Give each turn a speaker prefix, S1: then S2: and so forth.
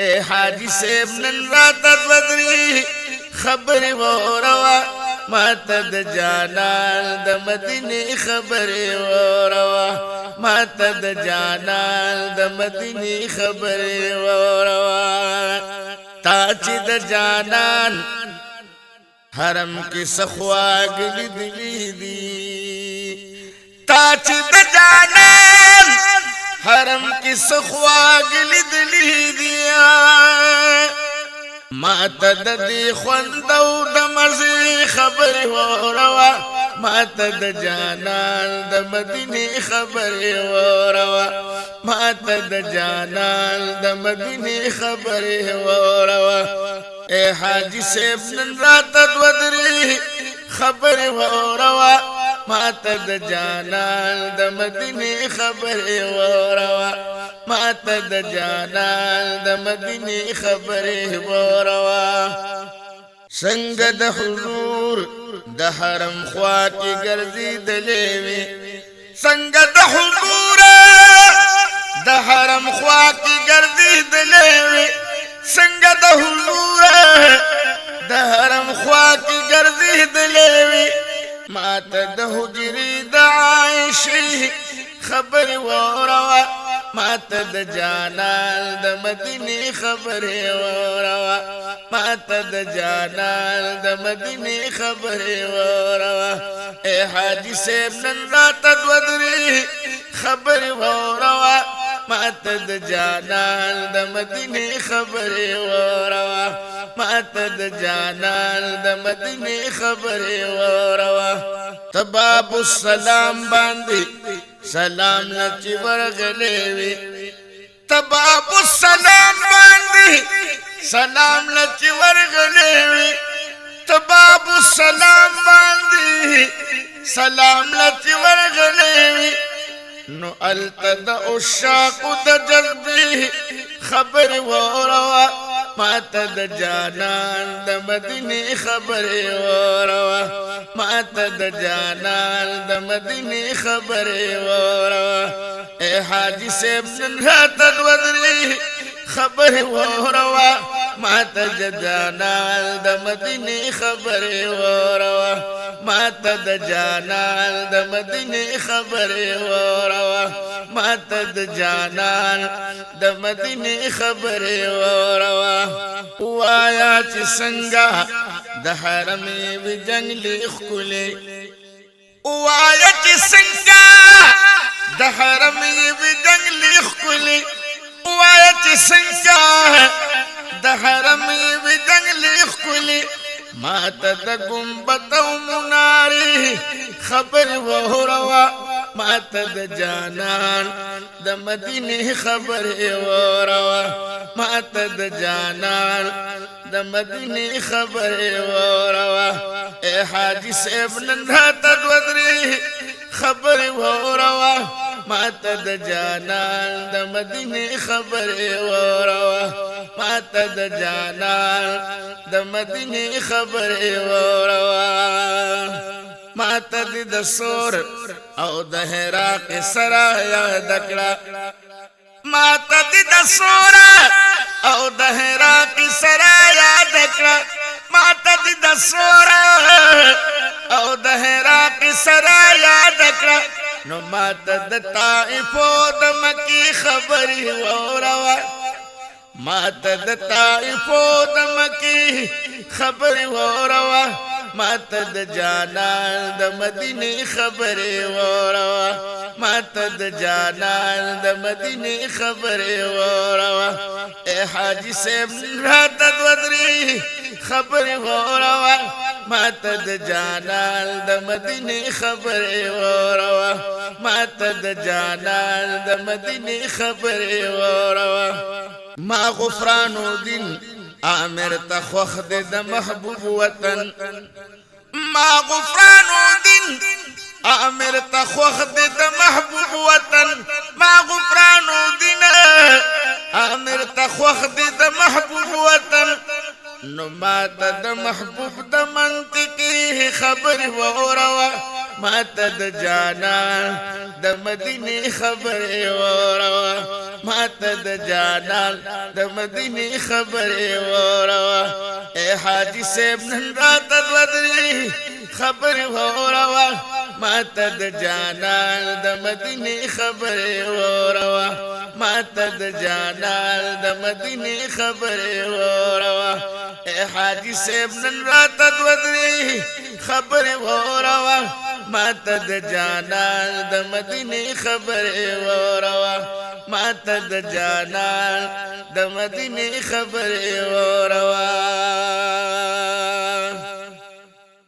S1: اے حاجی سیب نن راتت بدری خبر وروا ماتد جانان د مدینه خبر وروا ماتد جانان د مدینه خبر وروا تا چې د جانان حرم کې سخواګل دی تا چې د جانان حرم کی سخواگل دلی دیا ما تد دی خوندو دمزی خبر وروا ما تد جانان د مدینه خبر وروا ما تد جانان د مدینه خبر وروا اے حاجی سیب نن راتت ودری خبر وروا ما تد جانان د مدینه خبر وروا ما تد جانان د مدینه خبر وروا څنګه د حضور د حرم خوا کې ګرځېدلې وي څنګه د حضور د حرم خوا کې ګرځېدلې وي څنګه د حضور د حرم خوا کې ګرځېدلې وي ما تد حجری د عائشې خبر وروا ما تد جانان د مدینه خبر وروا ما تد جانان د مدینه خبر وروا اے حاجی سیب نن راتت ودری خبر وروا ما تد جانان د مدینه خبر وروا ما تد جانان د مدینه خبر وروا تباب السلام باندې سلام نچ ورغلې وي تباب السلام باندې سلام نچ ورغلې وي تباب السلام باندې سلام نچ ورغلې وي نو التد عشاق د جذبه خبر وروا ما تد جانان د مدینه خبر وروا ما تد جانان د مدینه خبر وروا اے حاجی سیب نن راتت ودری خبر وروا ما تد جانان د مدینه خبر وروا ما تد جانان د مدینه خبر وروا ما تد جانان د مدینه خبر وروا وایا چې څنګه د حرم وی جنگلی خولې وایا چې څنګه د حرم وی جنگلی خولې وایا چې څنګه د حرم وی جنگلی خولې ما تد گنبد و مناری خبر وروا ما تد جانان د مدینه خبر وروا ما تد جانان د مدینه خبر وروا اے حاجی سیب نن راتت ودری خبر وروا ما تد جانان د مدینه خبر وروا ما تد جانان د مدینه خبر وروا ما تد د سور او د هراق سرا یاد کړه ما تد د سور او د هراق سرا یاد کړه ما تد د سور او د هراق سرا یاد کړه نو ما تد طائف د مکی خبر وروا ما تد طائف د مکی خبر وروا ما تد جانان د مدینه خبر وروا ما تد جانان د مدینه خبر وروا اے حاجی سیب راتت ودری خبر وروا ما تد جانان د مدینه خبر وروا ما تد جانان د مدینه خبر وروا ما غفران الدین عامر تخوخ د محبوب وطن ما غفران الدین عامر تخوخ د محبوب وطن ما غفران الدین عامر تخوخ د محبوب وطن نو ما د محبوب د منطقي خبر وروا ما تد جانان د مدینه خبر وروا ماته د جانان د مدینه خبره وروا اے حاجی صاحب نن رات ودري خبره وروا ماته د جانان د مدینه خبره وروا ماته د جانان د مدینه خبره وروا اے حاجی صاحب نن رات ودري خبره وروا ماته د جانان د مدینه خبره وروا ماته د جانان د مدینه خبره وروا